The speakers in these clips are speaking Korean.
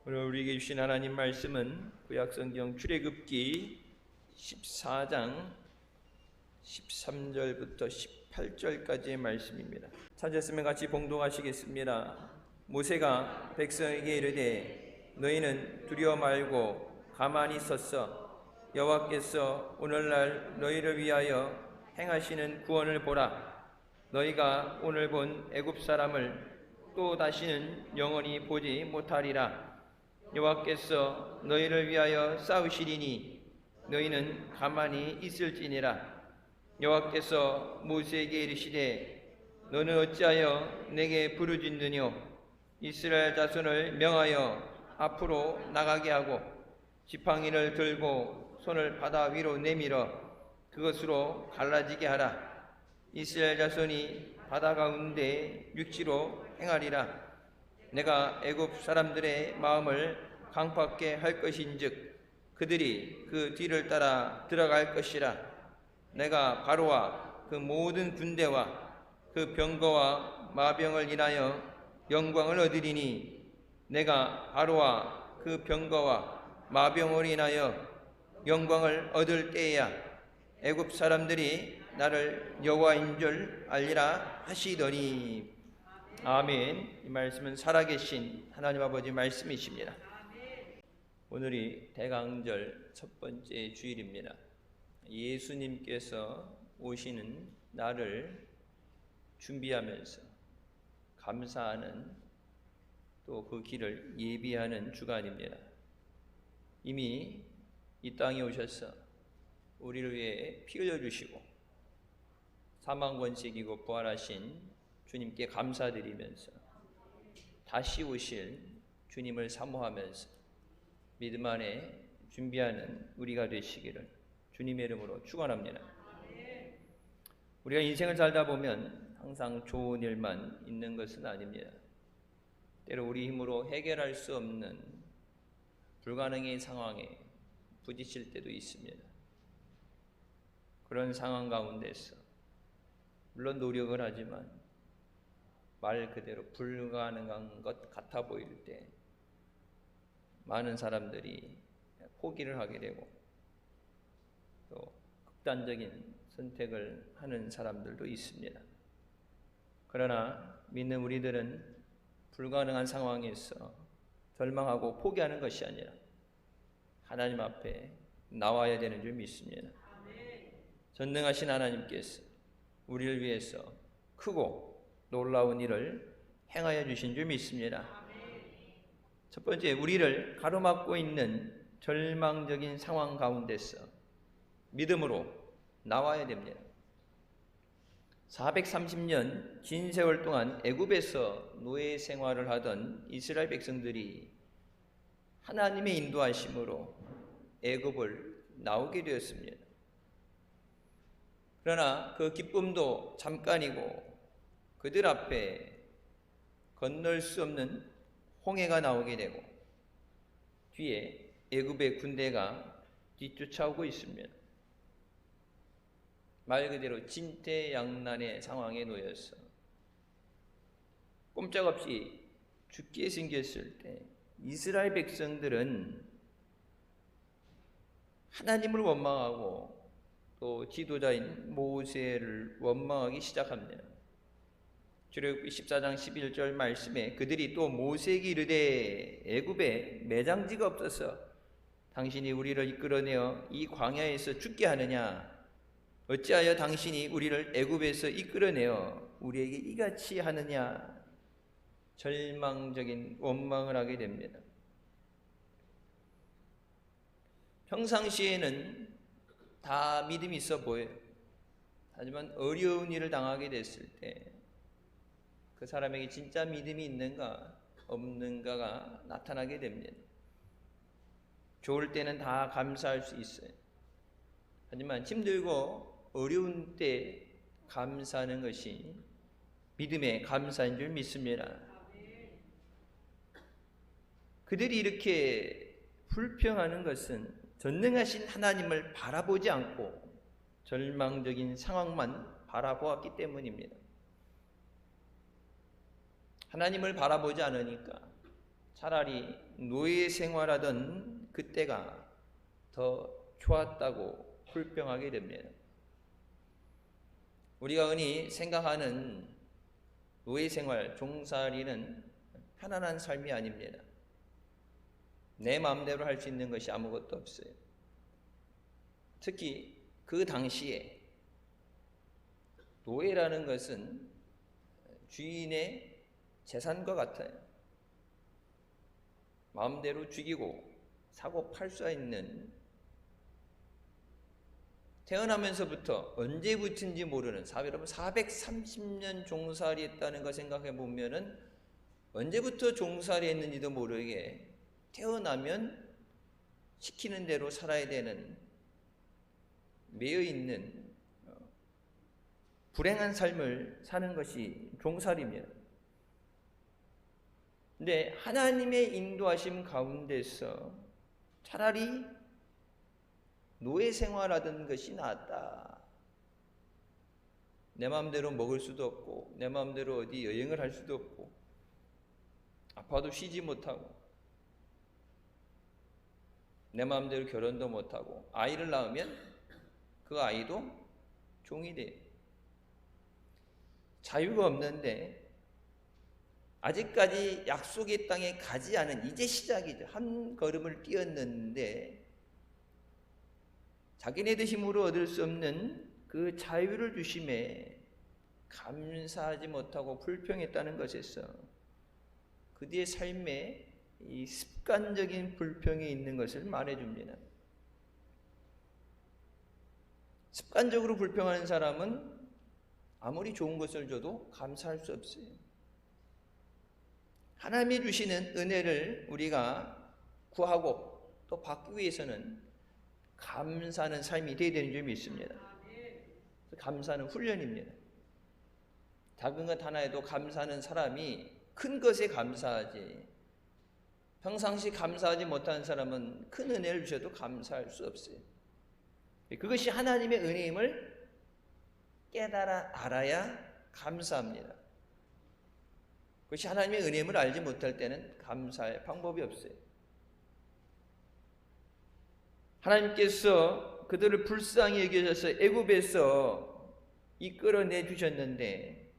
오늘 우리에게 주신 하나님 말씀은 구약성경 출애굽기 14장 13절부터 18절까지의 말씀입니다. 찾았으면 같이 봉독하시겠습니다. 모세가 백성에게 이르되 너희는 두려워 말고 가만히 섰어 여호와께서 오늘날 너희를 위하여 행하시는 구원을 보라. 너희가 오늘 본 애굽 사람을 또 다시는 영원히 보지 못하리라. 여호와께서 너희를 위하여 싸우시리니 너희는 가만히 있을지니라. 여호와께서 모세에게 이르시되 너는 어찌하여 내게 부르짖느뇨? 이스라엘 자손을 명하여 앞으로 나가게 하고 지팡이를 들고 손을 바다 위로 내밀어 그것으로 갈라지게 하라. 이스라엘 자손이 바다 가운데 육지로 행하리라. 내가 애굽 사람들의 마음을 강팍게 할 것인즉 그들이 그 뒤를 따라 들어갈 것이라. 내가 바로와 그 모든 군대와 그 병거와 마병을 인하여 영광을 얻으리니 내가 바로와 그 병거와 마병을 인하여 영광을 얻을 때에야 애굽 사람들이 나를 여호와인 줄 알리라 하시더니. 아멘. 이 말씀은 살아계신 하나님 아버지 말씀이십니다. 오늘이 대강절 첫 번째 주일입니다. 예수님께서 오시는 날을 준비하면서 감사하는 또 그 길을 예비하는 주간입니다. 이미 이 땅에 오셔서 우리를 위해 피 흘려주시고 사망 권세 이기고 부활하신 주님께 감사드리면서 다시 오실 주님을 사모하면서 믿음 안에 준비하는 우리가 되시기를 주님의 이름으로 축원합니다. 우리가 인생을 살다 보면 항상 좋은 일만 있는 것은 아닙니다. 때로 우리 힘으로 해결할 수 없는 불가능의 상황에 부딪힐 때도 있습니다. 그런 상황 가운데서 물론 노력을 하지만 말 그대로 불가능한 것 같아 보일 때 많은 사람들이 포기를 하게 되고 또 극단적인 선택을 하는 사람들도 있습니다. 그러나 믿는 우리들은 불가능한 상황에서 절망하고 포기하는 것이 아니라 하나님 앞에 나와야 되는 줄 믿습니다. 전능하신 하나님께서 우리를 위해서 크고 놀라운 일을 행하여 주신 줄 믿습니다. 첫 번째, 우리를 가로막고 있는 절망적인 상황 가운데서 믿음으로 나와야 됩니다. 430년 긴 세월 동안 애굽에서 노예 생활을 하던 이스라엘 백성들이 하나님의 인도하심으로 애굽을 나오게 되었습니다. 그러나 그 기쁨도 잠깐이고 그들 앞에 건널 수 없는 홍해가 나오게 되고 뒤에 애굽의 군대가 뒤쫓아오고 있습니다. 말 그대로 진퇴양난의 상황에 놓여서 꼼짝없이 죽게 생겼을 때 이스라엘 백성들은 하나님을 원망하고 또 지도자인 모세를 원망하기 시작합니다. 출애굽기 14장 11절 말씀에 그들이 또 모세에게 이르되 애굽에 매장지가 없어서 당신이 우리를 이끌어내어 이 광야에서 죽게 하느냐? 어찌하여 당신이 우리를 애굽에서 이끌어내어 우리에게 이같이 하느냐? 절망적인 원망을 하게 됩니다. 평상시에는 다 믿음이 있어 보여요. 하지만 어려운 일을 당하게 됐을 때 그 사람에게 진짜 믿음이 있는가 없는가가 나타나게 됩니다. 좋을 때는 다 감사할 수 있어요. 하지만 힘들고 어려운 때 감사하는 것이 믿음의 감사인 줄 믿습니다. 그들이 이렇게 불평하는 것은 전능하신 하나님을 바라보지 않고 절망적인 상황만 바라보았기 때문입니다. 하나님을 바라보지 않으니까 차라리 노예 생활하던 그때가 더 좋았다고 불평하게 됩니다. 우리가 흔히 생각하는 노예 생활, 종살이는 편안한 삶이 아닙니다. 내 마음대로 할 수 있는 것이 아무것도 없어요. 특히 그 당시에 노예라는 것은 주인의 재산과 같아요. 마음대로 죽이고 사고 팔 수 있는, 태어나면서부터 언제부터인지 모르는, 여러분 430년 종살이 했다는 거 생각해 보면은 언제부터 종살이 했는지도 모르게 태어나면 시키는 대로 살아야 되는, 매여 있는 불행한 삶을 사는 것이 종살이입니다. 근데 하나님의 인도하심 가운데서 차라리 노예 생활하던 것이 낫다. 내 마음대로 먹을 수도 없고 내 마음대로 어디 여행을 할 수도 없고 아파도 쉬지 못하고 내 마음대로 결혼도 못하고 아이를 낳으면 그 아이도 종이 돼요. 자유가 없는데 아직까지 약속의 땅에 가지 않은, 이제 시작이죠. 한 걸음을 뛰었는데 자기네들 힘으로 얻을 수 없는 그 자유를 주심에 감사하지 못하고 불평했다는 것에서 그들의 삶에 이 습관적인 불평이 있는 것을 말해줍니다. 습관적으로 불평하는 사람은 아무리 좋은 것을 줘도 감사할 수 없어요. 하나님이 주시는 은혜를 우리가 구하고 또 받기 위해서는 감사하는 삶이 되어야 되는 점이 있습니다. 감사는 훈련입니다. 작은 것 하나에도 감사하는 사람이 큰 것에 감사하지, 평상시 감사하지 못하는 사람은 큰 은혜를 주셔도 감사할 수 없어요. 그것이 하나님의 은혜임을 깨달아 알아야 감사합니다. 그것이 하나님의 은혜임을 알지 못할 때는 감사할 방법이 없어요. 하나님께서 그들을 불쌍히 여기셔서 애굽에서 이끌어내 주셨는데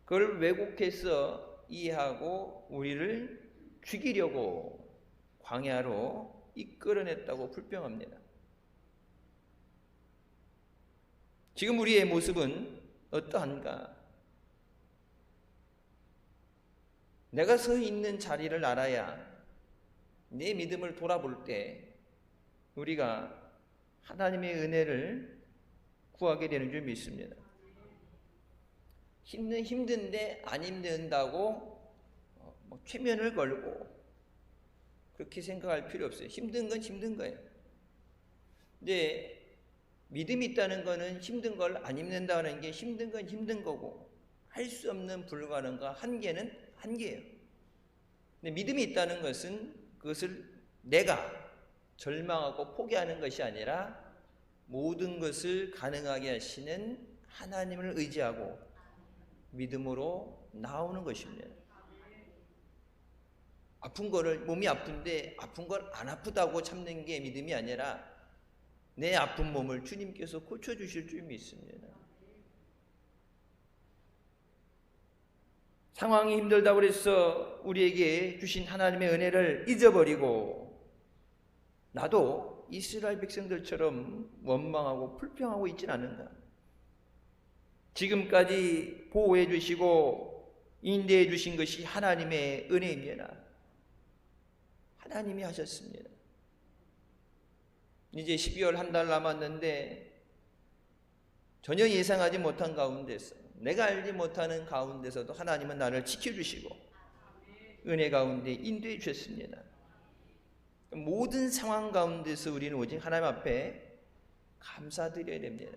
그걸 왜곡해서 이해하고 우리를 죽이려고 광야로 이끌어냈다고 불평합니다. 지금 우리의 모습은 어떠한가? 내가 서 있는 자리를 알아야 내 믿음을 돌아볼 때 우리가 하나님의 은혜를 구하게 되는 줄 믿습니다. 힘든데 안 힘든다고 최면을 걸고 그렇게 생각할 필요 없어요. 힘든 건 힘든 거예요. 근데 믿음이 있다는 거는 힘든 걸 안 힘든다는 게 힘든 건 힘든 거고 할 수 없는 불가능과 한계는 한계예요. 근데 믿음이 있다는 것은 그것을 내가 절망하고 포기하는 것이 아니라 모든 것을 가능하게 하시는 하나님을 의지하고 믿음으로 나오는 것입니다. 아픈 거를, 몸이 아픈데 아픈 걸 안 아프다고 참는 게 믿음이 아니라 내 아픈 몸을 주님께서 고쳐주실 줄 믿습니다. 상황이 힘들다고 해서 우리에게 주신 하나님의 은혜를 잊어버리고 나도 이스라엘 백성들처럼 원망하고 불평하고 있지는 않는가. 지금까지 보호해 주시고 인도해 주신 것이 하나님의 은혜입니다. 하나님이 하셨습니다. 이제 12월 한 달 남았는데 전혀 예상하지 못한 가운데서, 내가 알지 못하는 가운데서도 하나님은 나를 지켜주시고 은혜 가운데 인도해 주셨습니다. 모든 상황 가운데서 우리는 오직 하나님 앞에 감사드려야 됩니다.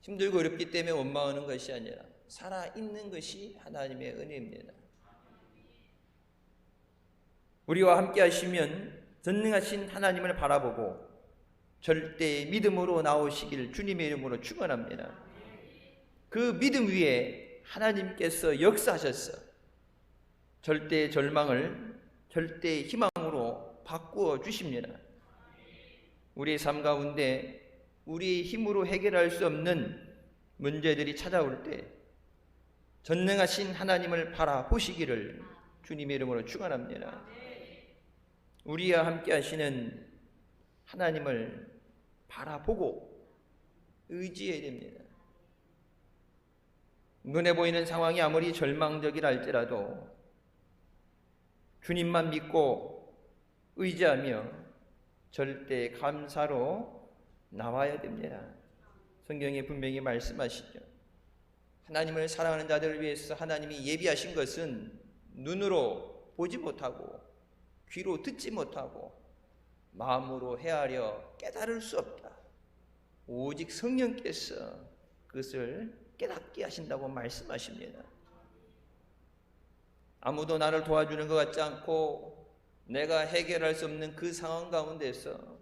힘들고 어렵기 때문에 원망하는 것이 아니라 살아있는 것이 하나님의 은혜입니다. 우리와 함께 하시면 전능하신 하나님을 바라보고 절대 믿음으로 나오시길 주님의 이름으로 축원합니다. 그 믿음 위에 하나님께서 역사하셨어. 절대 절망을 절대 희망으로 바꾸어 주십니다. 우리의 삶 가운데 우리의 힘으로 해결할 수 없는 문제들이 찾아올 때 전능하신 하나님을 바라보시기를 주님의 이름으로 축원합니다. 우리와 함께 하시는 하나님을 바라보고 의지해야 됩니다. 눈에 보이는 상황이 아무리 절망적이라 할지라도 주님만 믿고 의지하며 절대 감사로 나와야 됩니다. 성경에 분명히 말씀하시죠. 하나님을 사랑하는 자들을 위해서 하나님이 예비하신 것은 눈으로 보지 못하고 귀로 듣지 못하고 마음으로 헤아려 깨달을 수 없다. 오직 성령께서 그것을 깨닫게 하신다고 말씀하십니다. 아무도 나를 도와주는 것 같지 않고 내가 해결할 수 없는 그 상황 가운데서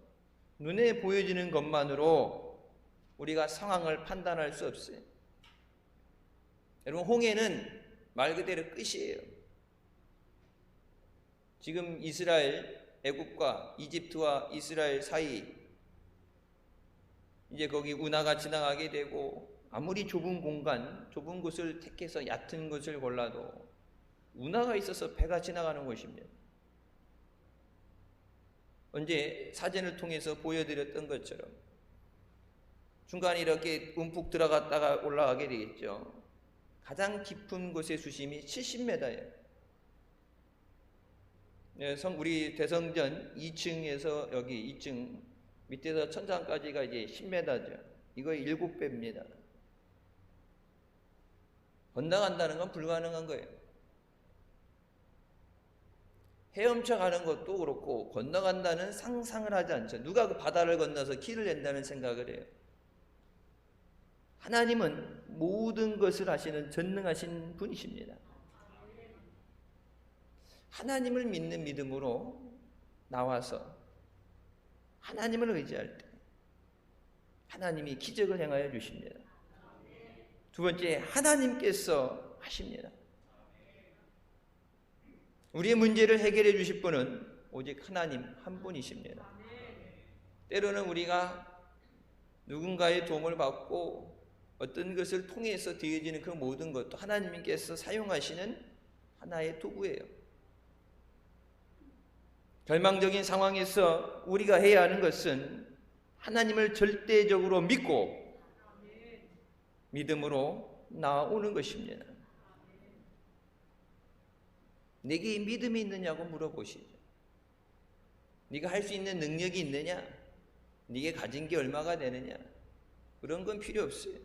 눈에 보여지는 것만으로 우리가 상황을 판단할 수 없어요. 여러분, 홍해는 말 그대로 끝이에요. 지금 이스라엘, 애국과 이집트와 이스라엘 사이, 이제 거기 운하가 지나가게 되고 아무리 좁은 공간, 좁은 곳을 택해서 얕은 곳을 골라도 운하가 있어서 배가 지나가는 곳입니다. 언제 사진을 통해서 보여드렸던 것처럼 중간에 이렇게 움푹 들어갔다가 올라가게 되겠죠. 가장 깊은 곳의 수심이 70m예요. 우리 대성전 2층에서 여기 2층 밑에서 천장까지가 이제 10m죠. 이거 7배입니다. 건너간다는 건 불가능한 거예요. 헤엄쳐 가는 것도 그렇고 건너간다는 상상을 하지 않죠. 누가 그 바다를 건너서 길을 낸다는 생각을 해요. 하나님은 모든 것을 하시는 전능하신 분이십니다. 하나님을 믿는 믿음으로 나와서 하나님을 의지할 때 하나님이 기적을 행하여 주십니다. 두 번째, 하나님께서 하십니다. 우리의 문제를 해결해 주실 분은 오직 하나님 한 분이십니다. 때로는 우리가 누군가의 도움을 받고 어떤 것을 통해서 되어지는 그 모든 것도 하나님께서 사용하시는 하나의 도구예요. 절망적인 상황에서 우리가 해야 하는 것은 하나님을 절대적으로 믿고 믿음으로 나아오는 것입니다. 내게 믿음이 있느냐고 물어보시죠. 네가 할 수 있는 능력이 있느냐? 네게 가진 게 얼마가 되느냐? 그런 건 필요 없어요.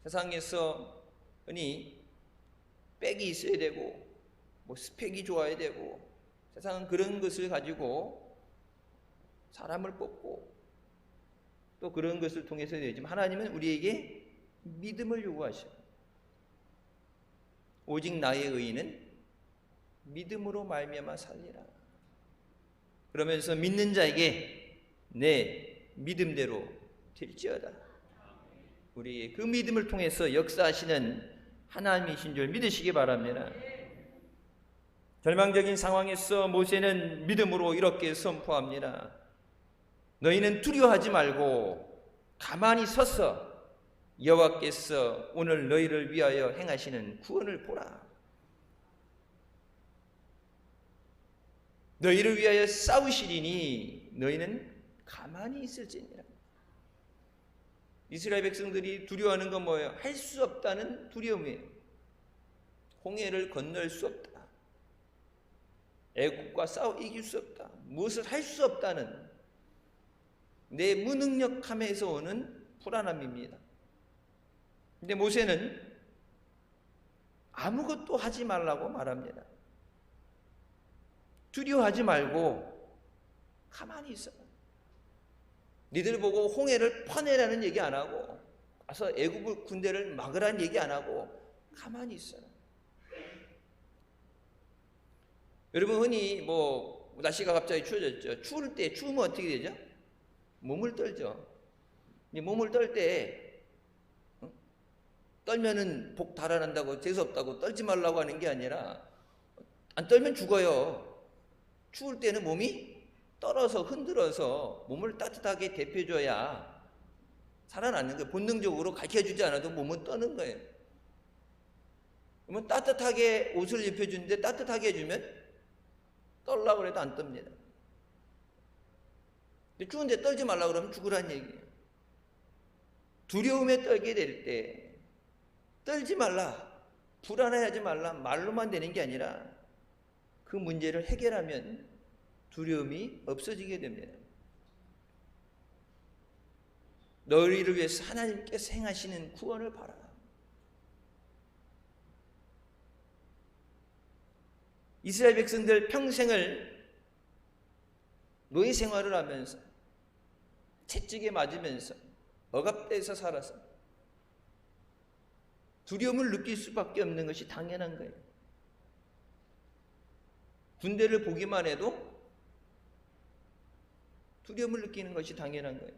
세상에서 흔히 백이 있어야 되고 뭐 스펙이 좋아야 되고 세상은 그런 것을 가지고 사람을 뽑고 또 그런 것을 통해서 되지만 하나님은 우리에게 믿음을 요구하셔요. 오직 나의 의인은 믿음으로 말미암아 살리라. 그러면서 믿는 자에게 내 믿음대로 될지어다. 우리의 그 믿음을 통해서 역사하시는 하나님이신 줄 믿으시기 바랍니다. 절망적인 상황에서 모세는 믿음으로 이렇게 선포합니다. 너희는 두려워하지 말고 가만히 서서 여호와께서 오늘 너희를 위하여 행하시는 구원을 보라. 너희를 위하여 싸우시리니 너희는 가만히 있을지니라. 이스라엘 백성들이 두려워하는 건 뭐예요? 할 수 없다는 두려움이에요. 홍해를 건널 수 없다. 애국과 싸워 이길 수 없다. 무엇을 할 수 없다는 내 무능력함에서 오는 불안함입니다. 근데 모세는 아무것도 하지 말라고 말합니다. 두려워하지 말고 가만히 있어. 니들 보고 홍해를 퍼내라는 얘기 안 하고 가서 애굽 군대를 막으라는 얘기 안 하고 가만히 있어. 여러분 흔히 뭐 날씨가 갑자기 추워졌죠. 추울 때 추우면 어떻게 되죠? 몸을 떨죠. 몸을 떨 때 떨면은 복 달아난다고 재수없다고 떨지 말라고 하는 게 아니라 안 떨면 죽어요. 추울 때는 몸이 떨어서 흔들어서 몸을 따뜻하게 데펴줘야 살아나는 거예요. 본능적으로 가르쳐주지 않아도 몸은 떠는 거예요. 그러면 따뜻하게 옷을 입혀주는데 따뜻하게 해주면 떨라고 해도 안 떱니다. 근데 추운데 떨지 말라고 그러면 죽으란 얘기예요. 두려움에 떨게 될 때 떨지 말라, 불안해하지 말라 말로만 되는 게 아니라 그 문제를 해결하면 두려움이 없어지게 됩니다. 너희를 위해서 하나님께서 행하시는 구원을 바라. 이스라엘 백성들 평생을 노예 생활을 하면서 채찍에 맞으면서 억압돼서 살아서 두려움을 느낄 수밖에 없는 것이 당연한 거예요. 군대를 보기만 해도 두려움을 느끼는 것이 당연한 거예요.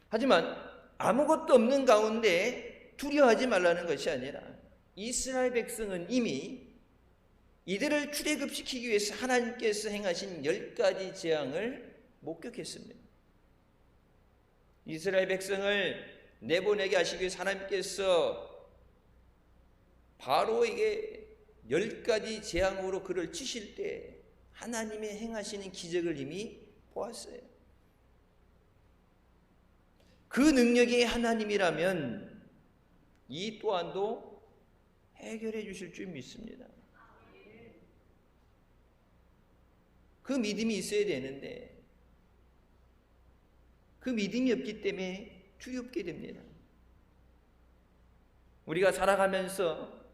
하지만 아무것도 없는 가운데 두려워하지 말라는 것이 아니라 이스라엘 백성은 이미 이들을 출애굽시키기 위해서 하나님께서 행하신 10가지 재앙을 목격했습니다. 이스라엘 백성을 내보내게 하시기 위해서 하나님께서 바로에게 10가지 재앙으로 그를 치실 때 하나님이 행하시는 기적을 이미 보았어요. 그 능력이 하나님이라면 이 또한도 해결해 주실 줄 믿습니다. 그 믿음이 있어야 되는데 그 믿음이 없기 때문에 두렵게 됩니다. 우리가 살아가면서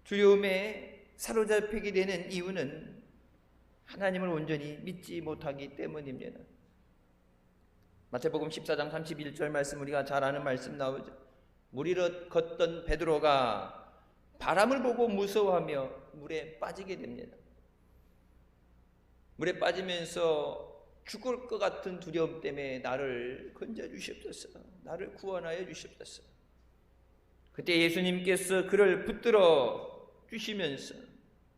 두려움에 사로잡히게 되는 이유는 하나님을 온전히 믿지 못하기 때문입니다. 마태복음 14장 31절 말씀 우리가 잘 아는 말씀 나오죠. 물 위로 걷던 베드로가 바람을 보고 무서워하며 물에 빠지게 됩니다. 물에 빠지면서 죽을 것 같은 두려움 때문에 나를 건져 주시옵소서, 나를 구원하여 주시옵소서. 그때 예수님께서 그를 붙들어 주시면서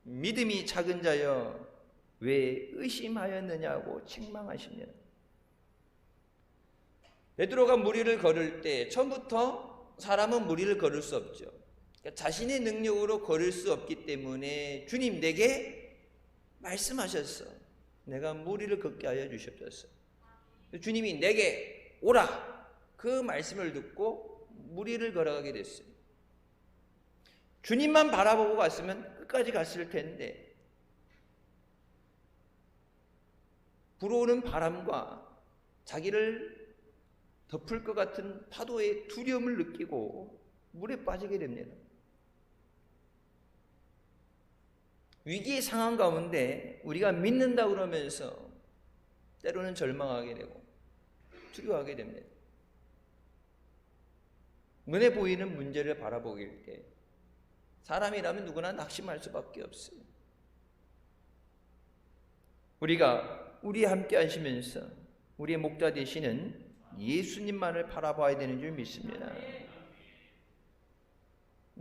믿음이 작은 자여 왜 의심하였느냐고 책망하십니다. 베드로가 물 위를 걸을 때 처음부터 사람은 물 위를 걸을 수 없죠. 그러니까 자신의 능력으로 걸을 수 없기 때문에 주님 내게 말씀하셨어. 내가 물 위를 걷게 하여 주시옵소서. 주님이 내게 오라 그 말씀을 듣고 물 위를 걸어가게 됐어요. 주님만 바라보고 갔으면 끝까지 갔을 텐데 불어오는 바람과 자기를 덮을 것 같은 파도의 두려움을 느끼고 물에 빠지게 됩니다. 위기의 상황 가운데 우리가 믿는다 그러면서 때로는 절망하게 되고 두려워하게 됩니다. 눈에 보이는 문제를 바라보길 때 사람이라면 누구나 낙심할 수밖에 없어요. 우리가 우리 함께 하시면서 우리의 목자 되시는 예수님만을 바라봐야 되는 줄 믿습니다.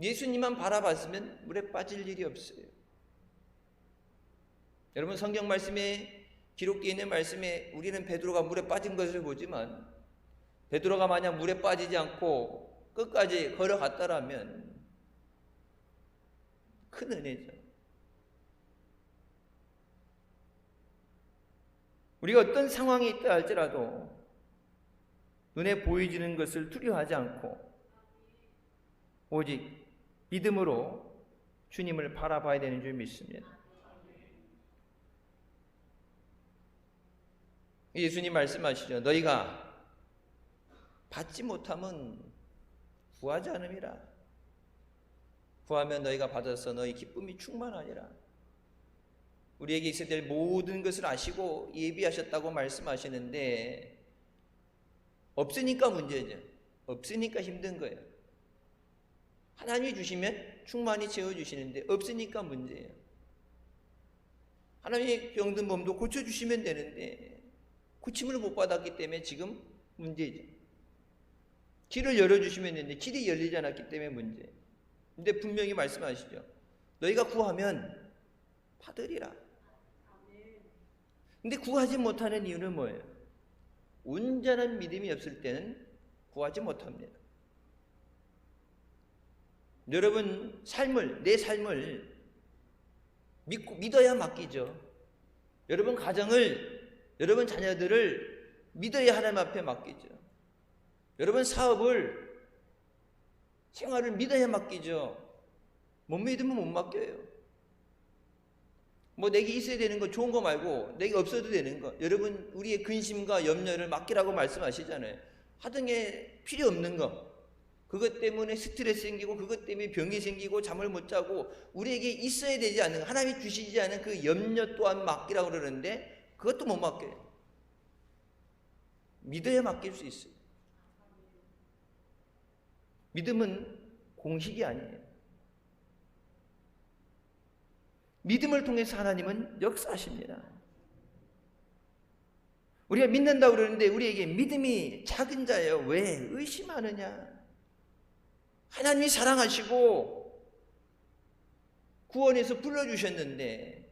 예수님만 바라봤으면 물에 빠질 일이 없어요. 여러분 성경 말씀에 기록되어 있는 말씀에 우리는 베드로가 물에 빠진 것을 보지만 베드로가 만약 물에 빠지지 않고 끝까지 걸어갔다라면 큰 은혜죠. 우리가 어떤 상황이 있다 할지라도 눈에 보이지는 것을 두려워하지 않고 오직 믿음으로 주님을 바라봐야 되는 줄 믿습니다. 예수님 말씀하시죠. 너희가 받지 못하면 구하지 않음이라. 구하면 너희가 받아서 너희 기쁨이 충만하니라. 우리에게 있어야 될 모든 것을 아시고 예비하셨다고 말씀하시는데 없으니까 문제죠. 없으니까 힘든 거예요. 하나님이 주시면 충만히 채워주시는데 없으니까 문제예요. 하나님이 병든 몸도 고쳐주시면 되는데 고침을 못 받았기 때문에 지금 문제죠. 길을 열어주시면 되는데 길이 열리지 않았기 때문에 문제. 근데 분명히 말씀하시죠. 너희가 구하면 받으리라. 근데 구하지 못하는 이유는 뭐예요? 온전한 믿음이 없을 때는 구하지 못합니다. 여러분 내 삶을 믿어야 맡기죠. 여러분 가정을, 여러분 자녀들을 믿어야 하나님 앞에 맡기죠. 여러분 사업을, 생활을 믿어야 맡기죠. 못 믿으면 못 맡겨요. 뭐 내게 있어야 되는 거 좋은 거 말고 내게 없어도 되는 거. 여러분 우리의 근심과 염려를 맡기라고 말씀하시잖아요. 하등 게 필요 없는 거, 그것 때문에 스트레스 생기고 그것 때문에 병이 생기고 잠을 못 자고 우리에게 있어야 되지 않는 거, 하나님이 주시지 않은 그 염려 또한 맡기라고 그러는데 그것도 못 맡겨요. 믿어야 맡길 수 있어요. 믿음은 공식이 아니에요. 믿음을 통해서 하나님은 역사하십니다. 우리가 믿는다고 그러는데 우리에게 믿음이 작은 자예요. 왜 의심하느냐? 하나님이 사랑하시고 구원해서 불러주셨는데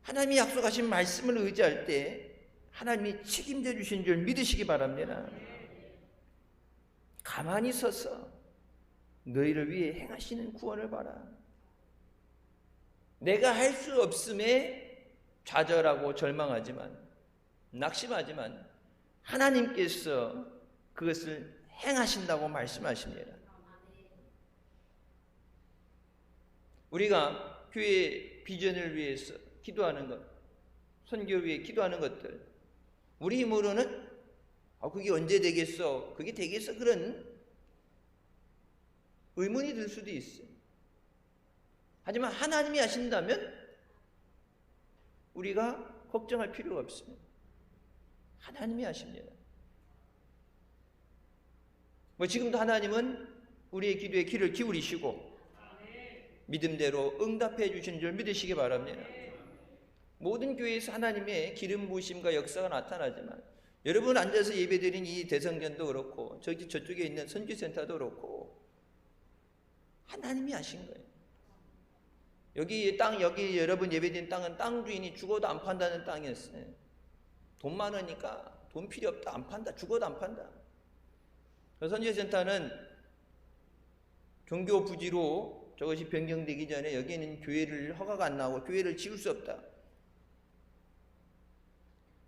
하나님이 약속하신 말씀을 의지할 때 하나님이 책임져 주신 줄 믿으시기 바랍니다. 가만히 서서 너희를 위해 행하시는 구원을 봐라. 내가 할 수 없음에 좌절하고 절망하지만, 낙심하지만 하나님께서 그것을 행하신다고 말씀하십니다. 우리가 교회 비전을 위해서 기도하는 것, 선교 위해 기도하는 것들, 우리 힘으로는 그게 언제 되겠어? 그게 되겠어? 그런 의문이 들 수도 있어요. 하지만 하나님이 하신다면 우리가 걱정할 필요가 없습니다. 하나님이 하십니다. 지금도 하나님은 우리의 기도에 귀를 기울이시고 믿음대로 응답해 주시는 줄 믿으시기 바랍니다. 모든 교회에서 하나님의 기름 부으심과 역사가 나타나지만 여러분 앉아서 예배드린 이 대성전도 그렇고 저쪽에 있는 선교센터도 그렇고 하나님이 하신 거예요. 여기 여러분 예배드린 땅은 땅 주인이 죽어도 안 판다는 땅이었어요. 돈 많으니까 돈 필요 없다, 안 판다, 죽어도 안 판다. 선교센터는 종교 부지로 저것이 변경되기 전에 여기는 교회를 허가가 안 나오고 교회를 지을 수 없다.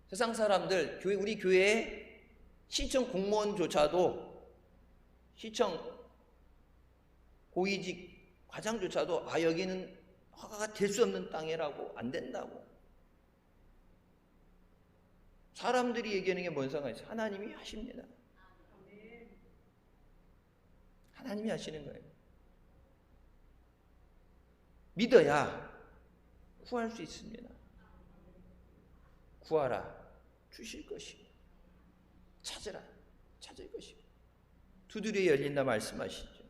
세상 사람들, 우리 교회 시청 공무원조차도, 시청 고위직 과장조차도 여기는 허가가 될 수 없는 땅이라고, 안 된다고. 사람들이 얘기하는 게 뭔 상관이 있어요? 하나님이 하십니다. 하나님이 하시는 거예요. 믿어야 구할 수 있습니다. 구하라, 주실 것이고 찾으라, 찾을 것이고 두드려 열린다 말씀하시죠.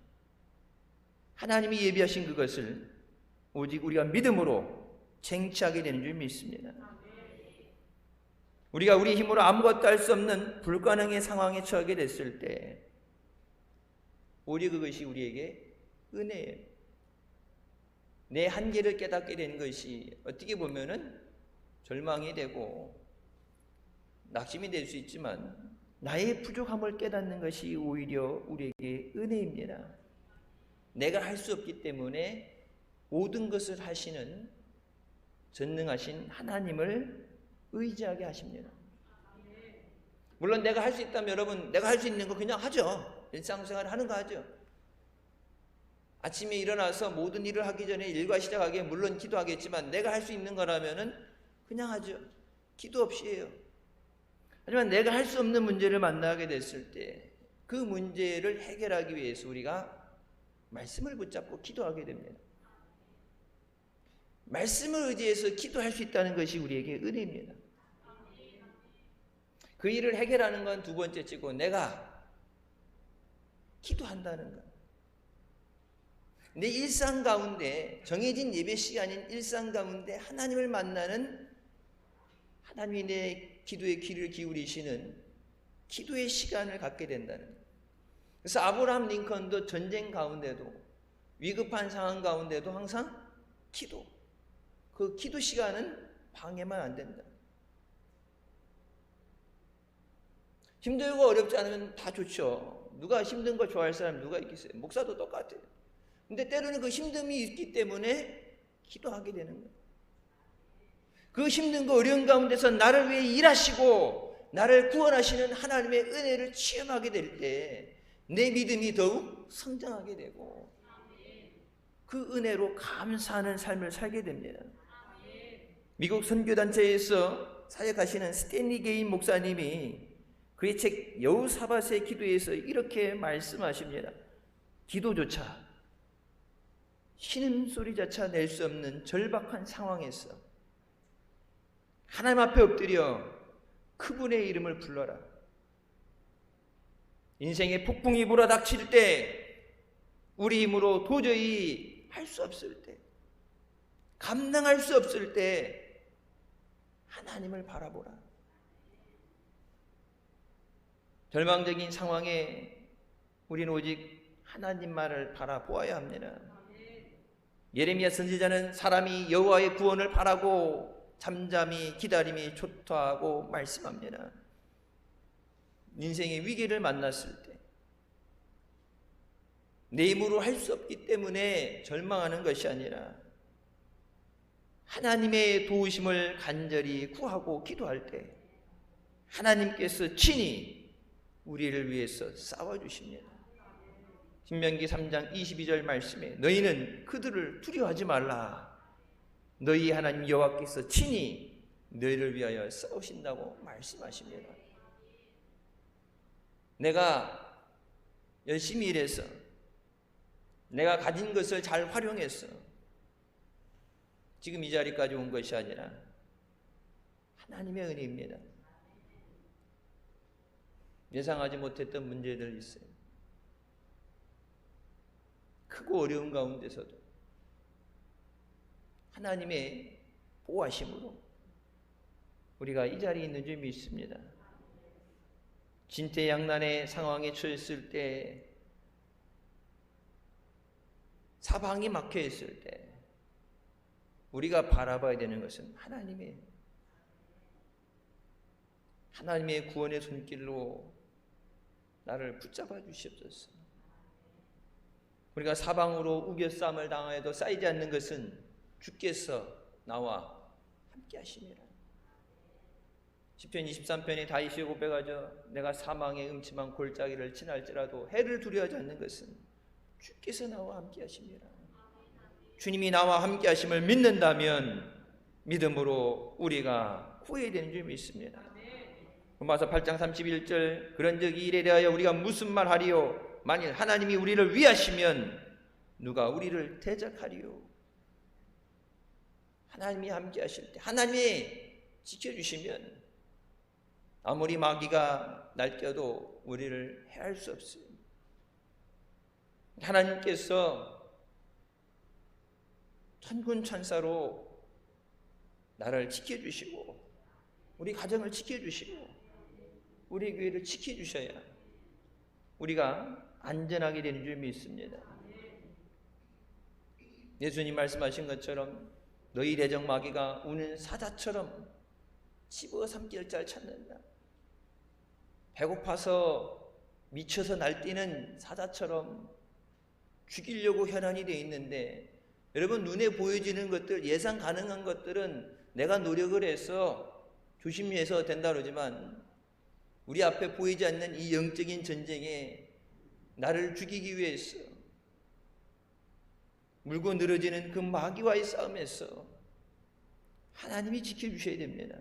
하나님이 예비하신 그것을 오직 우리가 믿음으로 쟁취하게 되는 줄 믿습니다. 우리가 우리 힘으로 아무것도 할 수 없는 불가능의 상황에 처하게 됐을 때 오히려 그것이 우리에게 은혜예요. 내 한계를 깨닫게 되는 것이 어떻게 보면은 절망이 되고 낙심이 될 수 있지만 나의 부족함을 깨닫는 것이 오히려 우리에게 은혜입니다. 내가 할 수 없기 때문에 모든 것을 하시는 전능하신 하나님을 의지하게 하십니다. 물론 내가 할 수 있다면 여러분, 내가 할 수 있는 거 그냥 하죠. 일상생활 하는 거 하죠. 아침에 일어나서 모든 일을 하기 전에 일과 시작하기에 물론 기도하겠지만 내가 할 수 있는 거라면은 그냥 하죠. 기도 없이 해요. 하지만 내가 할 수 없는 문제를 만나게 됐을 때 그 문제를 해결하기 위해서 우리가 말씀을 붙잡고 기도하게 됩니다. 말씀을 의지해서 기도할 수 있다는 것이 우리에게 은혜입니다. 그 일을 해결하는 건 두 번째치고 내가 기도한다는 것. 내 일상 가운데 정해진 예배 시간인 일상 가운데 하나님을 만나는, 하나님이 내 기도에 귀를 기울이시는 기도의 시간을 갖게 된다는 거예요. 그래서 아브라함 링컨도 전쟁 가운데도 위급한 상황 가운데도 항상 기도, 그 기도 시간은 방해만 안 된다. 힘들고 어렵지 않으면 다 좋죠. 누가 힘든 거 좋아할 사람 누가 있겠어요? 목사도 똑같아요. 근데 때로는 그 힘듦이 있기 때문에 기도하게 되는 거예요. 그 힘든 거 어려운 가운데서 나를 위해 일하시고 나를 구원하시는 하나님의 은혜를 체험하게 될 때 내 믿음이 더욱 성장하게 되고 그 은혜로 감사하는 삶을 살게 됩니다. 미국 선교단체에서 사역하시는 스탠리 게인 목사님이 그의 책 여호사밧의 기도에서 이렇게 말씀하십니다. 기도조차 신음소리조차 낼 수 없는 절박한 상황에서 하나님 앞에 엎드려 그분의 이름을 불러라. 인생의 폭풍이 몰아닥칠 때 우리 힘으로 도저히 할 수 없을 때 감당할 수 없을 때 하나님을 바라보라. 절망적인 상황에 우리는 오직 하나님만을 바라보아야 합니다. 예레미야 선지자는 사람이 여호와의 구원을 바라고 잠잠히 기다림이 좋다고 말씀합니다. 인생의 위기를 만났을 때 내 힘으로 할 수 없기 때문에 절망하는 것이 아니라 하나님의 도우심을 간절히 구하고 기도할 때 하나님께서 친히 우리를 위해서 싸워주십니다. 신명기 3장 22절 말씀에 너희는 그들을 두려워하지 말라. 너희 하나님 여호와께서 친히 너희를 위하여 싸우신다고 말씀하십니다. 내가 열심히 일해서 내가 가진 것을 잘 활용해서 지금 이 자리까지 온 것이 아니라 하나님의 은혜입니다. 예상하지 못했던 문제들이 있어요. 크고 어려운 가운데서도 하나님의 보호하심으로 우리가 이 자리에 있는 줄 믿습니다. 진퇴양난의 상황에 처했을 때 사방이 막혀 있을 때 우리가 바라봐야 되는 것은 하나님의 구원의 손길로 나를 붙잡아 주시옵소서. 우리가 사방으로 우겨싸움을 당하여도 쌓이지 않는 것은 주께서 나와 함께 하십니다. 시편 23편에 다윗이 고백하죠. 내가 사망의 음침한 골짜기를 지날지라도 해를 두려워하지 않는 것은 주께서 나와 함께 하십니다. 주님이 나와 함께 하심을 믿는다면 믿음으로 우리가 구해야 되는 줄 믿습니다. 로마서 8장 31절 그런즉 이 일에 대하여 우리가 무슨 말 하리요? 만일 하나님이 우리를 위하시면 누가 우리를 대적하리요? 하나님이 함께 하실 때 하나님이 지켜주시면 아무리 마귀가 날뛰어도 우리를 해할 수 없어요. 하나님께서 천군 천사로 나를 지켜주시고 우리 가정을 지켜주시고 우리 교회를 지켜주셔야 우리가 안전하게 되는 줄 믿습니다. 예수님 말씀하신 것처럼 너희 대적 마귀가 우는 사자처럼 집어 삼킬 자를 찾는다. 배고파서 미쳐서 날뛰는 사자처럼 죽이려고 혈안이 되어 있는데 여러분 눈에 보여지는 것들 예상 가능한 것들은 내가 노력을 해서 조심해서 된다 그러지만 우리 앞에 보이지 않는 이 영적인 전쟁에 나를 죽이기 위해서 물고 늘어지는 그 마귀와의 싸움에서 하나님이 지켜주셔야 됩니다.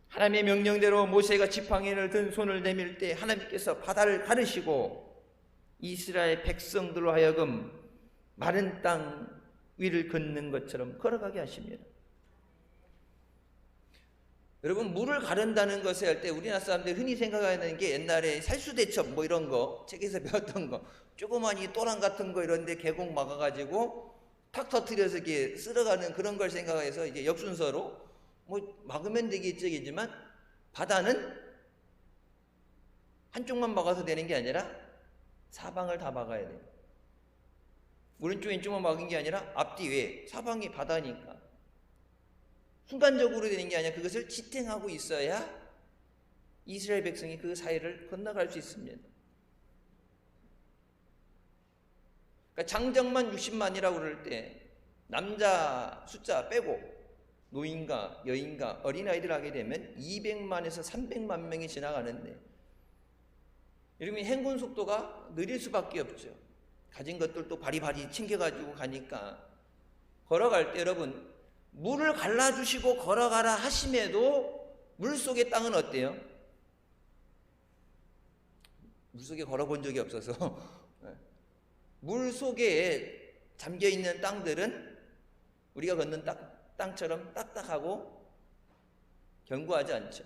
하나님의 명령대로 모세가 지팡이를 든 손을 내밀 때 하나님께서 바다를 가르시고 이스라엘 백성들로 하여금 마른 땅 위를 걷는 것처럼 걸어가게 하십니다. 여러분 물을 가른다는 것을 할 때 우리나라 사람들이 흔히 생각하는 게 옛날에 살수대첩 뭐 이런 거 책에서 배웠던 거 조그마한 또랑 같은 거 이런 데 계곡 막아가지고 탁 터뜨려서 이렇게 쓸어가는 그런 걸 생각해서 이제 역순서로 뭐 막으면 되겠지만 바다는 한쪽만 박아서 되는 게 아니라 사방을 다 박아야 돼요. 오른쪽 왼쪽만 박은 게 아니라 앞뒤 왜 사방이 바다니까 순간적으로 되는 게 아니라 그것을 지탱하고 있어야 이스라엘 백성이 그 사이를 건너갈 수 있습니다. 그러니까 장정만 60만이라고 그럴 때 남자 숫자 빼고 노인과 여인과 어린아이들 하게 되면 200만에서 300만 명이 지나가는데 여러분 행군 속도가 느릴 수밖에 없죠. 가진 것들도 바리바리 챙겨가지고 가니까 걸어갈 때 여러분 물을 갈라주시고 걸어가라 하심에도 물속의 땅은 어때요? 물속에 걸어본 적이 없어서 물속에 잠겨있는 땅들은 우리가 걷는 땅처럼 딱딱하고 견고하지 않죠.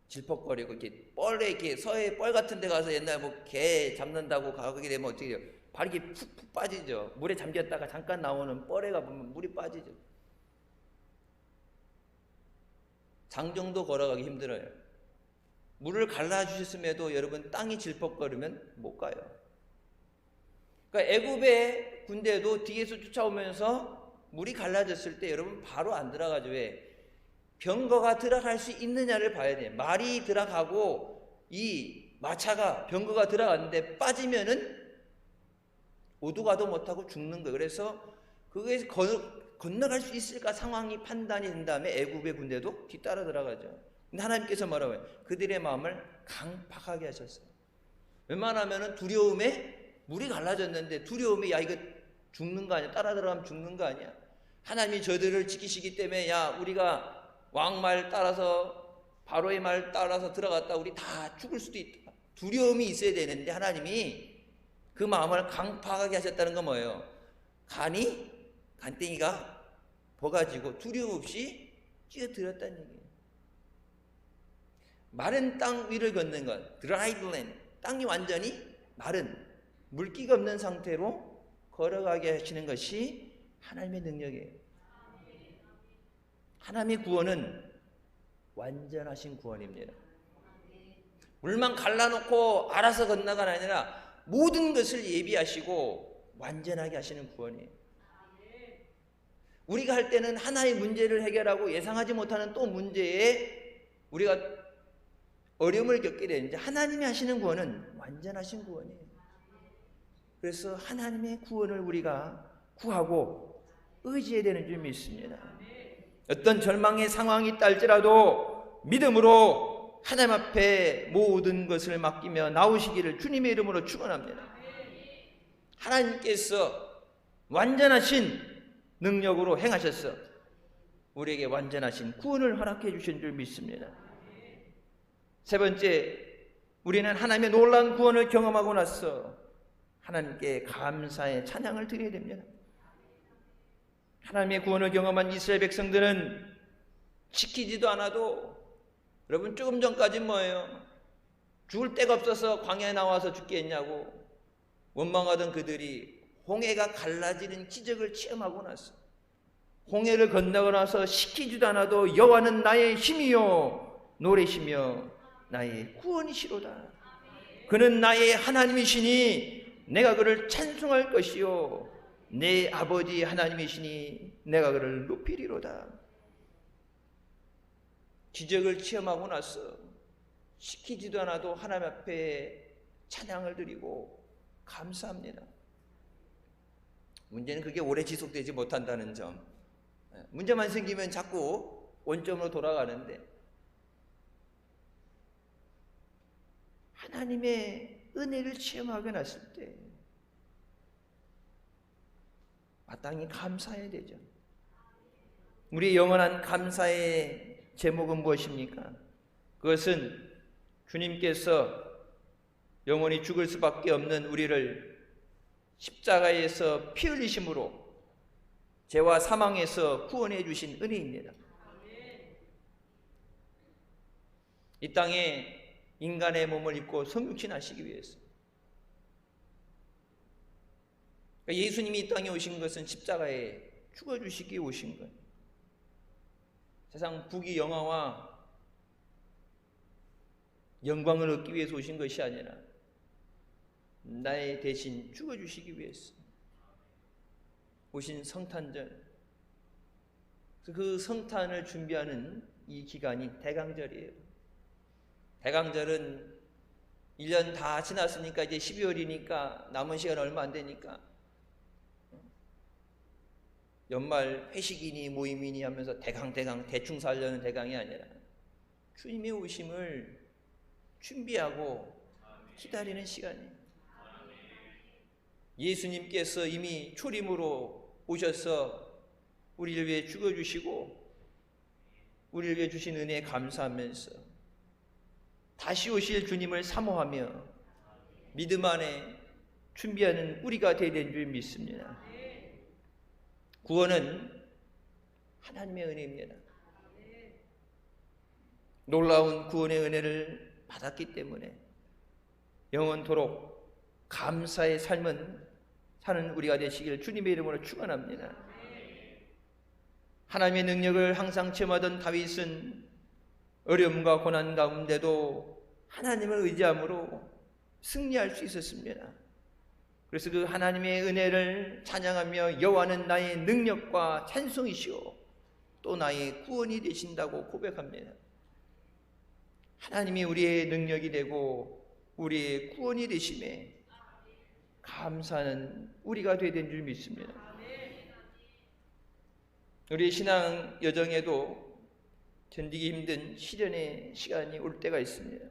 질퍽거리고 이렇게 뻘에 이렇게 서해 뻘 같은 데 가서 옛날 뭐 개 잡는다고 가게 되면 어떻게 돼요? 발이 푹푹 빠지죠. 물에 잠겼다가 잠깐 나오는 뻘에 가보면 물이 빠지죠. 장정도 걸어가기 힘들어요. 물을 갈라주셨음에도 여러분 땅이 질퍽거리면 못 가요. 그러니까 애굽의 군대도 뒤에서 쫓아오면서 물이 갈라졌을 때 여러분 바로 안 들어가죠. 왜? 병거가 들어갈 수 있느냐를 봐야 돼요. 말이 들어가고 이 마차가 병거가 들어갔는데 빠지면은 오도가도 못하고 죽는 거예요. 그래서 그거에서 건너갈 수 있을까 상황이 판단이 된 다음에 애굽의 군대도 뒤따라 들어가죠. 근데 하나님께서 뭐라고 해요? 그들의 마음을 강팍하게 하셨어요. 웬만하면은 두려움에 물이 갈라졌는데 두려움에 야 이거 죽는 거 아니야? 따라 들어가면 죽는 거 아니야? 하나님이 저들을 지키시기 때문에 야 우리가 왕 말 따라서 바로의 말 따라서 들어갔다 우리 다 죽을 수도 있다. 두려움이 있어야 되는데 하나님이 그 마음을 강팍하게 하셨다는 건 뭐예요? 간땡이가 버가지고 두려움 없이 뛰어들었다는 얘기예요. 마른 땅 위를 걷는 것, 드라이드 랜드, 땅이 완전히 마른 물기가 없는 상태로 걸어가게 하시는 것이 하나님의 능력이에요. 하나님의 구원은 완전하신 구원입니다. 물만 갈라놓고 알아서 건너가 아니라 모든 것을 예비하시고 완전하게 하시는 구원이에요. 우리가 할 때는 하나의 문제를 해결하고 예상하지 못하는 또 문제에 우리가 어려움을 겪게 되는데 하나님이 하시는 구원은 완전하신 구원이에요. 그래서 하나님의 구원을 우리가 구하고 의지해야 되는 줄 믿습니다. 어떤 절망의 상황이 있달지라도 믿음으로 하나님 앞에 모든 것을 맡기며 나오시기를 주님의 이름으로 축원합니다. 하나님께서 완전하신 능력으로 행하셔서 우리에게 완전하신 구원을 허락해 주신 줄 믿습니다. 세 번째, 우리는 하나님의 놀라운 구원을 경험하고 나서 하나님께 감사의 찬양을 드려야 됩니다. 하나님의 구원을 경험한 이스라엘 백성들은 지키지도 않아도 여러분 조금 전까지 뭐예요? 죽을 데가 없어서 광야에 나와서 죽겠냐고 원망하던 그들이 홍해가 갈라지는 기적을 체험하고 나서 홍해를 건너고 나서 시키지도 않아도 여호와는 나의 힘이요 노래시며 나의 구원이시로다. 그는 나의 하나님이시니 내가 그를 찬송할 것이요 내 아버지 하나님이시니 내가 그를 높이리로다. 기적을 체험하고 나서 시키지도 않아도 하나님 앞에 찬양을 드리고 감사합니다. 문제는 그게 오래 지속되지 못한다는 점. 문제만 생기면 자꾸 원점으로 돌아가는데 하나님의 은혜를 체험하게 났을 때 마땅히 감사해야 되죠. 우리의 영원한 감사의 제목은 무엇입니까? 그것은 주님께서 영원히 죽을 수밖에 없는 우리를 십자가에서 피 흘리심으로 죄와 사망에서 구원해 주신 은혜입니다. 이 땅에 인간의 몸을 입고 성육신하시기 위해서 예수님이 이 땅에 오신 것은 십자가에 죽어주시기에 오신 거예요. 세상 부귀 영화와 영광을 얻기 위해서 오신 것이 아니라 나의 대신 죽어주시기 위해서 오신 성탄절, 그 성탄을 준비하는 이 기간이 대강절이에요. 대강절은 1년 다 지났으니까 이제 12월이니까 남은 시간 얼마 안 되니까 연말 회식이니 모임이니 하면서 대강 대충 살려는 대강이 아니라 주님의 오심을 준비하고 기다리는 시간이에요. 예수님께서 이미 초림으로 오셔서 우리를 위해 죽어주시고 우리를 위해 주신 은혜에 감사하면서 다시 오실 주님을 사모하며 믿음 안에 준비하는 우리가 되어야 되는 줄 믿습니다. 구원은 하나님의 은혜입니다. 놀라운 구원의 은혜를 받았기 때문에 영원토록 감사의 삶은 사는 우리가 되시길 주님의 이름으로 축원합니다. 하나님의 능력을 항상 체험하던 다윗은 어려움과 고난 가운데도 하나님을 의지함으로 승리할 수 있었습니다. 그래서 그 하나님의 은혜를 찬양하며 여호와는 나의 능력과 찬송이시오 또 나의 구원이 되신다고 고백합니다. 하나님이 우리의 능력이 되고 우리의 구원이 되심에 감사하는 우리가 되어야 되는 줄 믿습니다. 우리 신앙 여정에도 견디기 힘든 시련의 시간이 올 때가 있습니다.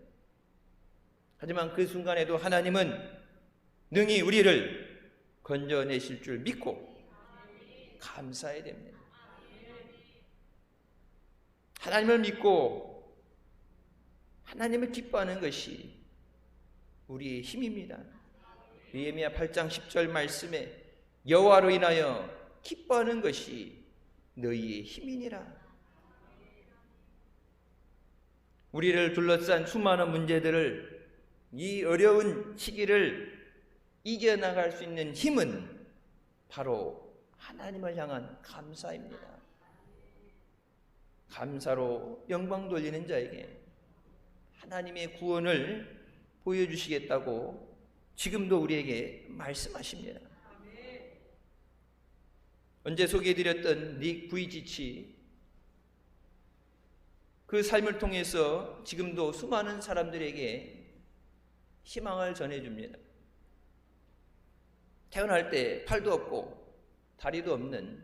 하지만 그 순간에도 하나님은 능히 우리를 건져내실 줄 믿고 감사해야 됩니다. 하나님을 믿고 하나님을 기뻐하는 것이 우리의 힘입니다. 예레미야 8장 10절 말씀에 여호와로 인하여 기뻐하는 것이 너희의 힘이니라. 우리를 둘러싼 수많은 문제들을 이 어려운 시기를 이겨나갈 수 있는 힘은 바로 하나님을 향한 감사입니다. 감사로 영광 돌리는 자에게 하나님의 구원을 보여주시겠다고 지금도 우리에게 말씀하십니다. 언제 소개해드렸던 닉 부이지치, 그 삶을 통해서 지금도 수많은 사람들에게 희망을 전해줍니다. 태어날 때 팔도 없고 다리도 없는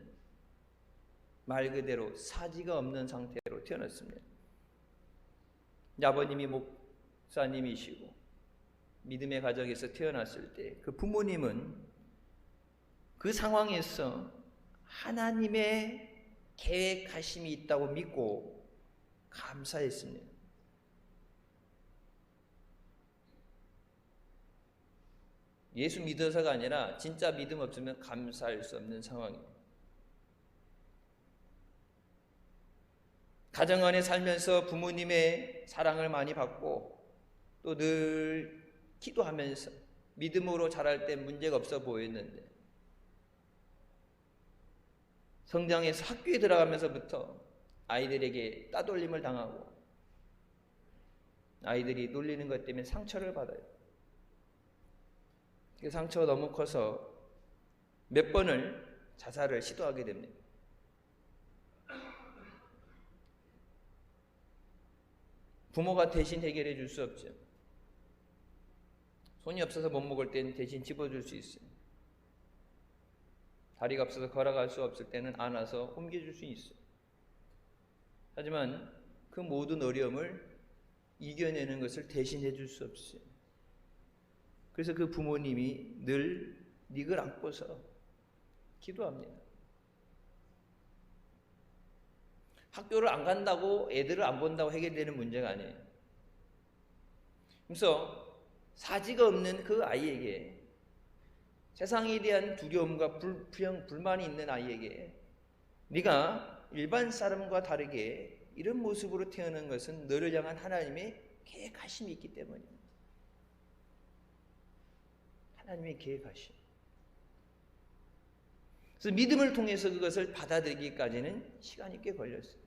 말 그대로 사지가 없는 상태로 태어났습니다. 아버님이 목사님이시고 믿음의 가정에서 태어났을 때 그 부모님은 그 상황에서 하나님의 계획하심이 있다고 믿고 감사했습니다. 예수 믿어서가 아니라 진짜 믿음 없으면 감사할 수 없는 상황입니다. 가정 안에 살면서 부모님의 사랑을 많이 받고 또 늘 기도하면서 믿음으로 자랄 때 문제가 없어 보였는데 성장해서 학교에 들어가면서부터 아이들에게 따돌림을 당하고 아이들이 놀리는 것 때문에 상처를 받아요. 그 상처가 너무 커서 몇 번을 자살을 시도하게 됩니다. 부모가 대신 해결해 줄 수 없죠. 손이 없어서 못 먹을 때는 대신 집어줄 수 있어요. 다리가 없어서 걸어갈 수 없을 때는 안아서 옮겨줄 수 있어요. 하지만 그 모든 어려움을 이겨내는 것을 대신해 줄 수 없어요. 그래서 그 부모님이 늘 닉을 안고서 기도합니다. 학교를 안 간다고 애들을 안 본다고 해결되는 문제가 아니에요. 그래서 사지가 없는 그 아이에게 세상에 대한 두려움과 불만이 있는 아이에게 네가 일반 사람과 다르게 이런 모습으로 태어난 것은 너를 향한 하나님의 계획하심이 있기 때문입니다. 하나님의 계획하심. 그래서 믿음을 통해서 그것을 받아들이기까지는 시간이 꽤 걸렸어요.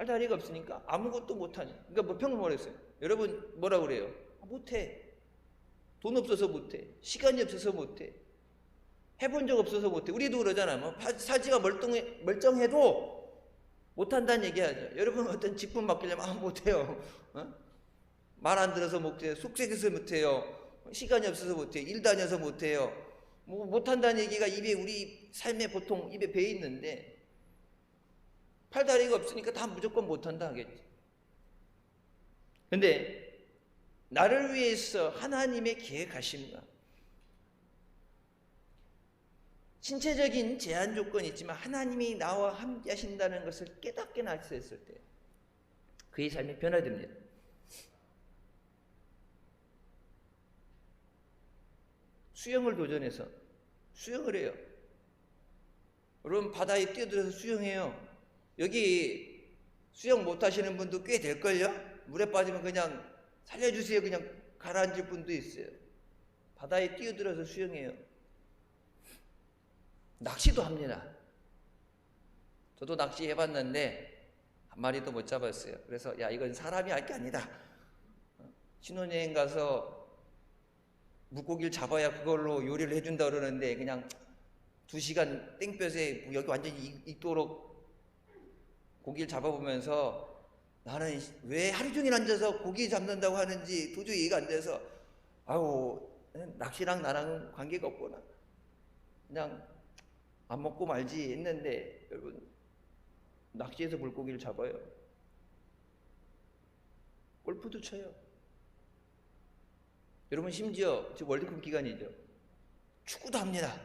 팔다리가 없으니까 아무것도 못하니. 그러니까 뭐 평범 뭐랬어요? 여러분 뭐라 그래요? 못해. 돈 없어서 못해. 시간이 없어서 못해. 해본 적 없어서 못해. 우리도 그러잖아요. 뭐 사지가 멀쩡해도 못한다는 얘기하죠. 여러분 어떤 직분 맡기려면 못해요. 말 안 들어서 못해요. 속색해서 못해요. 시간이 없어서 못해요. 일 다녀서 못해요. 뭐 못한다는 얘기가 입에 우리 삶에 보통 입에 배어 있는데 팔다리가 없으니까 다 무조건 못한다 하겠지. 근데 나를 위해서 하나님의 계획하심과 신체적인 제한 조건이 있지만 하나님이 나와 함께 하신다는 것을 깨닫게 나셨을 때 그의 삶이 변화됩니다. 수영을 도전해서 수영을 해요. 여러분 바다에 뛰어들어서 수영해요. 여기 수영 못하시는 분도 꽤 될걸요? 물에 빠지면 그냥 살려주세요 그냥 가라앉을 분도 있어요. 바다에 뛰어들어서 수영해요. 낚시도 합니다. 저도 낚시 해봤는데 한 마리도 못 잡았어요. 그래서 야 이건 사람이 할 게 아니다. 신혼여행 가서 물고기를 잡아야 그걸로 요리를 해준다 그러는데 그냥 2시간 땡볕에 여기 완전히 익도록 고기를 잡아보면서 나는 왜 하루 종일 앉아서 고기 잡는다고 하는지 도저히 이해가 안 돼서 아우 낚시랑 나랑 관계가 없구나. 그냥 안 먹고 말지 했는데 여러분 낚시해서 물고기를 잡아요. 골프도 쳐요. 여러분 심지어 지금 월드컵 기간이죠. 축구도 합니다.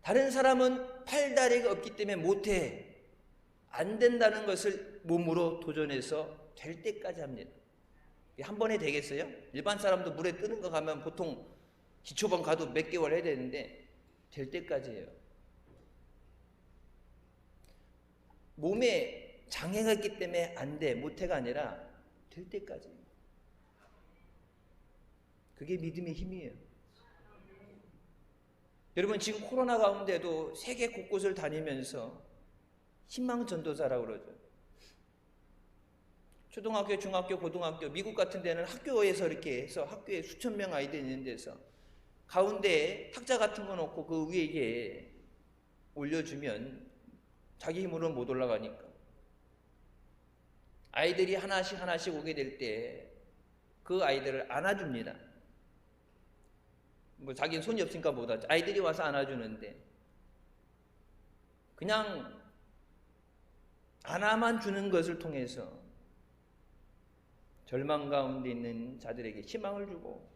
다른 사람은 팔다리가 없기 때문에 못해. 안 된다는 것을 몸으로 도전해서 될 때까지 합니다. 한 번에 되겠어요? 일반 사람도 물에 뜨는 거 가면 보통 기초반 가도 몇 개월 해야 되는데 될 때까지 해요. 몸에 장애가 있기 때문에 안 돼, 못해가 아니라 될 때까지. 그게 믿음의 힘이에요. 여러분 지금 코로나 가운데도 세계 곳곳을 다니면서 희망 전도사라고 그러죠. 초등학교, 중학교, 고등학교, 미국 같은 데는 학교에서 이렇게 해서 학교에 수천 명 아이들이 있는 데서 가운데에 탁자 같은 거 놓고 그 위에 이게 올려주면 자기 힘으로는 못 올라가니까 아이들이 하나씩 오게 될 때 그 아이들을 안아줍니다. 뭐 자기는 손이 없으니까 못 하죠. 아이들이 와서 안아주는데 그냥 안아만 주는 것을 통해서 절망 가운데 있는 자들에게 희망을 주고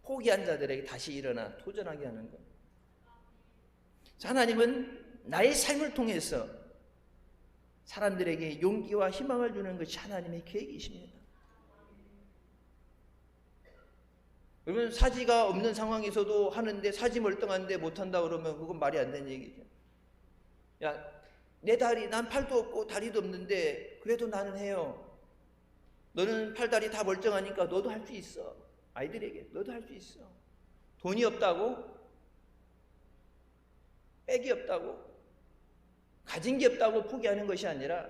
포기한 자들에게 다시 일어나 도전하게 하는 것. 하나님은 나의 삶을 통해서 사람들에게 용기와 희망을 주는 것이 하나님의 계획이십니다. 여러분 사지가 없는 상황에서도 하는데 사지 멀쩡한데 못한다 그러면 그건 말이 안 되는 얘기죠. 야, 내 다리, 난 팔도 없고 다리도 없는데 그래도 나는 해요. 너는 팔다리 다 멀쩡하니까 너도 할 수 있어. 아이들에게 너도 할 수 있어. 돈이 없다고? 백이 없다고? 가진 게 없다고 포기하는 것이 아니라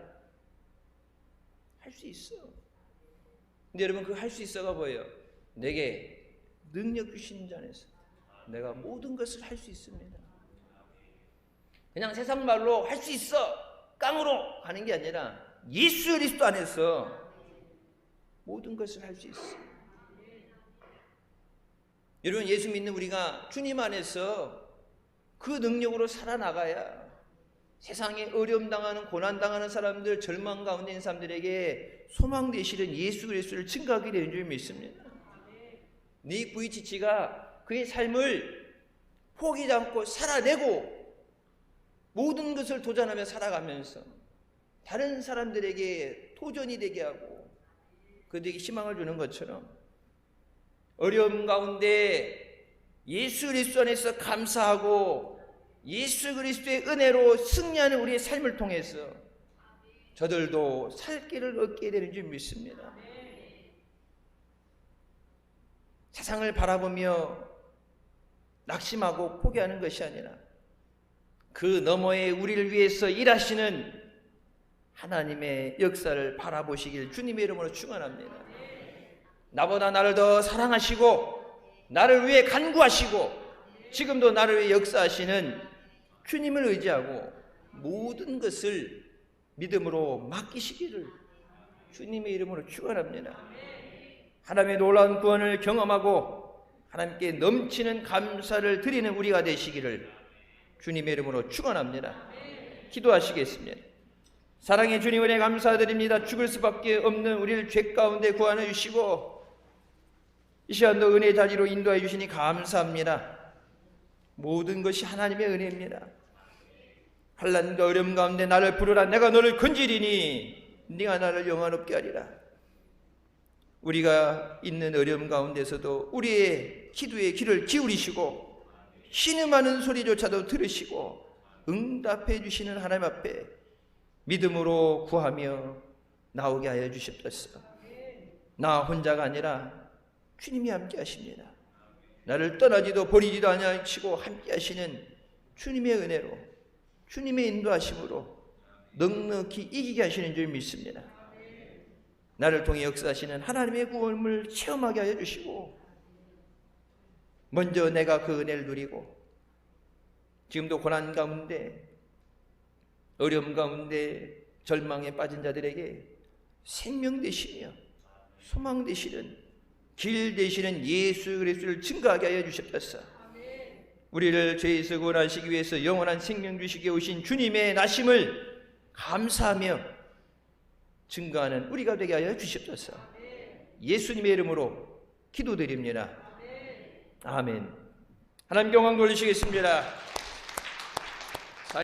할 수 있어. 근데 여러분 그 할 수 있어가 뭐예요? 내게 능력 주신 자 안에서 내가 모든 것을 할 수 있습니다. 그냥 세상 말로 할 수 있어 깡으로 하는 게 아니라 예수 그리스도 안에서 모든 것을 할 수 있어. 여러분 예수 믿는 우리가 주님 안에서 그 능력으로 살아나가야 세상에 어려움 당하는 고난 당하는 사람들, 절망 가운데 있는 사람들에게 소망 되시는 예수 그리스도를 증거하게 되는 줄 믿습니다. 네 부이치치가 그의 삶을 포기하지 않고 살아내고 모든 것을 도전하며 살아가면서 다른 사람들에게 도전이 되게 하고 그들에게 희망을 주는 것처럼 어려움 가운데 예수 그리스도 안에서 감사하고 예수 그리스도의 은혜로 승리하는 우리의 삶을 통해서 저들도 살 길을 얻게 되는 줄 믿습니다. 세상을 바라보며 낙심하고 포기하는 것이 아니라 그 너머에 우리를 위해서 일하시는 하나님의 역사를 바라보시길 주님의 이름으로 축원합니다. 나보다 나를 더 사랑하시고 나를 위해 간구하시고 지금도 나를 위해 역사하시는 주님을 의지하고 모든 것을 믿음으로 맡기시기를 주님의 이름으로 축원합니다. 하나님의 놀라운 구원을 경험하고 하나님께 넘치는 감사를 드리는 우리가 되시기를 주님의 이름으로 축원합니다. 기도하시겠습니다. 사랑의 주님 은혜 감사드립니다. 죽을 수밖에 없는 우리를 죄 가운데 구원해 주시고 이 시간도 은혜 자리로 인도해 주시니 감사합니다. 모든 것이 하나님의 은혜입니다. 환난과 어려움 가운데 나를 부르라. 내가 너를 건지리니 네가 나를 영화롭게 하리라. 우리가 있는 어려움 가운데서도 우리의 기도의 귀를 기울이시고 신음하는 소리조차도 들으시고 응답해 주시는 하나님 앞에 믿음으로 구하며 나오게 하여 주시옵소서. 나 혼자가 아니라 주님이 함께 하십니다. 나를 떠나지도 버리지도 아니하시고 함께 하시는 주님의 은혜로 주님의 인도하심으로 넉넉히 이기게 하시는 줄 믿습니다. 나를 통해 역사하시는 하나님의 구원을 체험하게 하여 주시고 먼저 내가 그 은혜를 누리고 지금도 고난 가운데 어려움 가운데 절망에 빠진 자들에게 생명 되시며 소망 되시는 길 되시는 예수 그리스도를 증거하게 하여 주셨소서. 우리를 죄에서 구원하시기 위해서 영원한 생명 주시기에 오신 주님의 나심을 감사하며 증거하는 우리가 되게 하여 주시옵소서. 예수님의 이름으로 기도드립니다. 아멘. 하나님 영광 돌리시겠습니다.